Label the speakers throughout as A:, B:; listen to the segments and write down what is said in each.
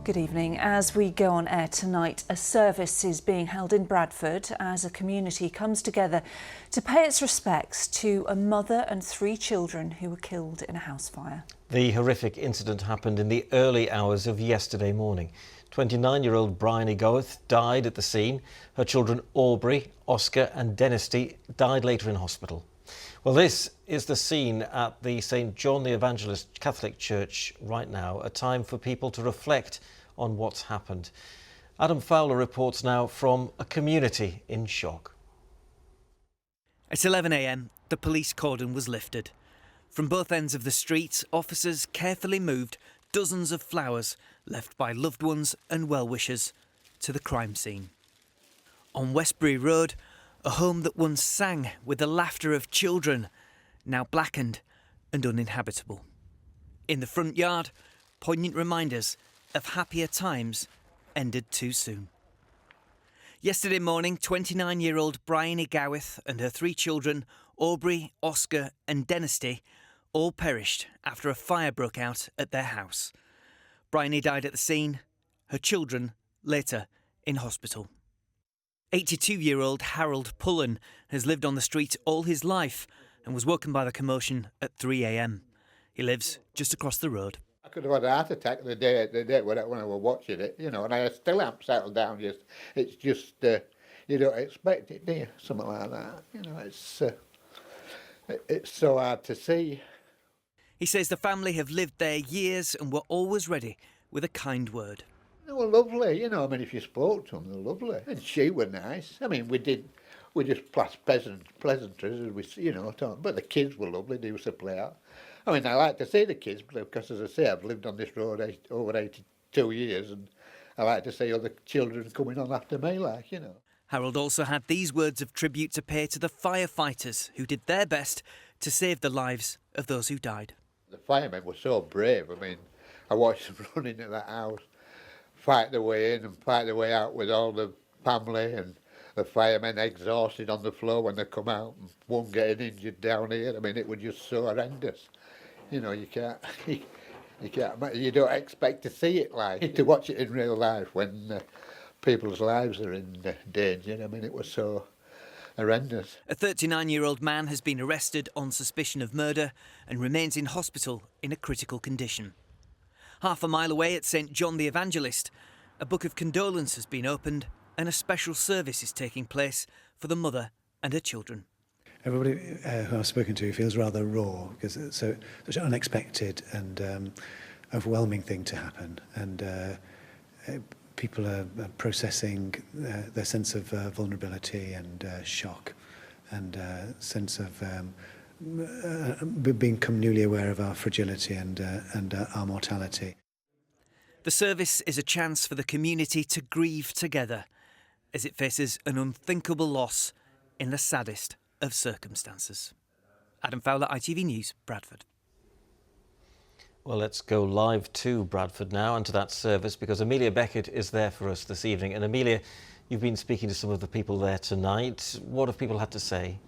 A: Good evening. As we go on air tonight, a service is being held in Bradford as a community comes together to pay its respects to a mother and 3 children who were killed in a house fire.
B: The horrific incident happened in the early hours of yesterday morning. 29-year-old Bryony Goeth died at the scene. Her children Aubrey, Oscar and Dennisty died later in hospital. Well, this is the scene at the St John the Evangelist Catholic Church right now, a time for people to reflect on what's happened. Adam Fowler reports now from a community in shock.
C: At 11 a.m, the police cordon was lifted. From both ends of the street, officers carefully moved dozens of flowers left by loved ones and well-wishers to the crime scene. On Westbury Road, a home that once sang with the laughter of children, now blackened and uninhabitable. In the front yard, poignant reminders of happier times ended too soon. Yesterday morning, 29-year-old Bryony Goeth and her 3 children, Aubrey, Oscar and Dennisty, all perished after a fire broke out at their house. Bryony died at the scene, her children later in hospital. 82-year-old Harold Pullen has lived on the street all his life and was woken by the commotion at 3 a.m. He lives just across the road.
D: I could have had a heart attack the day when I was watching it, and I still haven't settled down. It's just you don't expect it, do you? Something like that. It's so hard to see.
C: He says the family have lived there years and were always ready with a kind word.
D: They were lovely, if you spoke to them, they were lovely. And she was nice. We just passed pleasantries, as we, but the kids were lovely, they used to play out. I like to see the kids, because as I say, I've lived on this road over 82 years, and I like to see other children coming on after me,
C: Harold also had these words of tribute to pay to the firefighters who did their best to save the lives of those who died.
D: The firemen were so brave. I watched them run into that house, fight their way in and fight their way out with all the family, and the firemen exhausted on the floor when they come out, and one getting injured down here. It was just so horrendous. You don't expect to see it to watch it in real life when people's lives are in danger. It was so horrendous.
C: A 39-year-old man has been arrested on suspicion of murder and remains in hospital in a critical condition. Half a mile away at St John the Evangelist, a book of condolence has been opened and a special service is taking place for the mother and her children.
E: Everybody who I've spoken to feels rather raw because it's such an unexpected and overwhelming thing to happen, and people are processing their sense of vulnerability and shock and sense of become newly aware of our fragility and our mortality.
C: The service is a chance for the community to grieve together as it faces an unthinkable loss in the saddest of circumstances. Adam Fowler, ITV News, Bradford.
B: Well, let's go live to Bradford now and to that service because Amelia Beckett is there for us this evening. And Amelia, you've been speaking to some of the people there tonight. What have people had to say?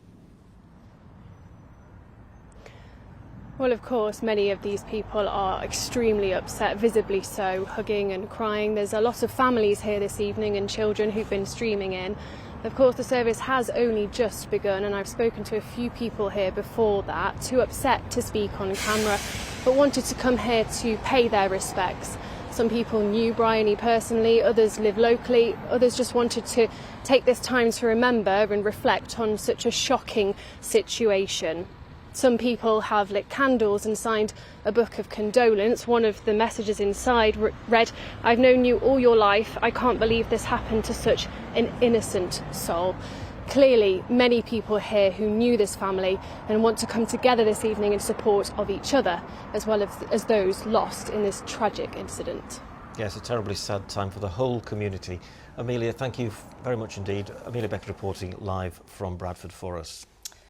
F: Well, of course, many of these people are extremely upset, visibly so, hugging and crying. There's a lot of families here this evening and children who've been streaming in. Of course, the service has only just begun, and I've spoken to a few people here before that, too upset to speak on camera, but wanted to come here to pay their respects. Some people knew Bryony personally, others live locally, others just wanted to take this time to remember and reflect on such a shocking situation. Some people have lit candles and signed a book of condolence. One of the messages inside read, "I've known you all your life. I can't believe this happened to such an innocent soul." Clearly, many people here who knew this family and want to come together this evening in support of each other, as well as those lost in this tragic incident.
B: Yes, a terribly sad time for the whole community. Amelia, thank you very much indeed. Amelia Beckett reporting live from Bradford for us.